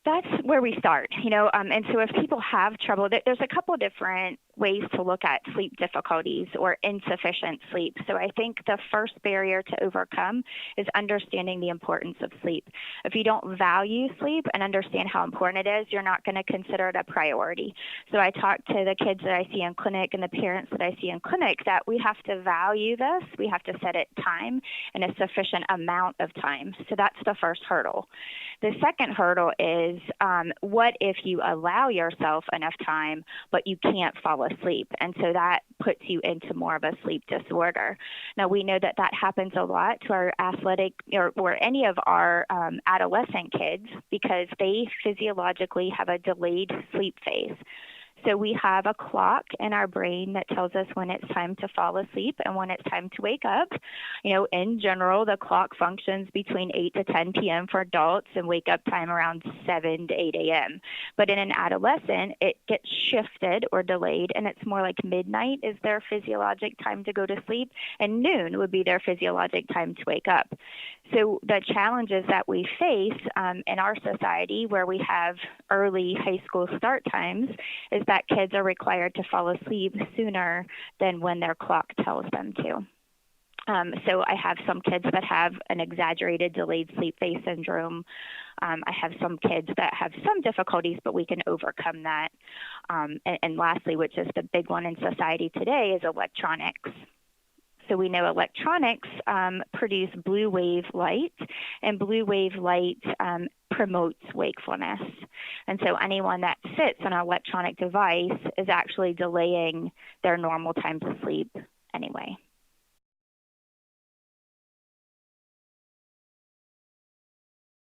That's where we start, and so if people have trouble, there's a couple different ways to look at sleep difficulties or insufficient sleep. So I think the first barrier to overcome is understanding the importance of sleep. If you don't value sleep and understand how important it is, you're not going to consider it a priority. So I talk to the kids that I see in clinic and the parents that I see in clinic that we have to value this. We have to set it time and a sufficient amount of time. So that's the first hurdle. The second hurdle is what if you allow yourself enough time, but you can't fall asleep? And so that puts you into more of a sleep disorder. Now, we know that that happens a lot to our athletic or any of our adolescent kids because they physiologically have a delayed sleep phase. So we have a clock in our brain that tells us when it's time to fall asleep and when it's time to wake up. In general, the clock functions between 8 to 10 p.m. for adults and wake up time around 7 to 8 a.m. But in an adolescent, it gets shifted or delayed, and it's more like midnight is their physiologic time to go to sleep, and noon would be their physiologic time to wake up. So the challenges that we face in our society where we have early high school start times is that kids are required to fall asleep sooner than when their clock tells them to. So I have some kids that have an exaggerated delayed sleep phase syndrome. I have some kids that have some difficulties, but we can overcome that. And lastly, which is the big one in society today, is electronics. So we know electronics produce blue wave light, and blue wave light promotes wakefulness. And so anyone that sits on an electronic device is actually delaying their normal time to sleep anyway.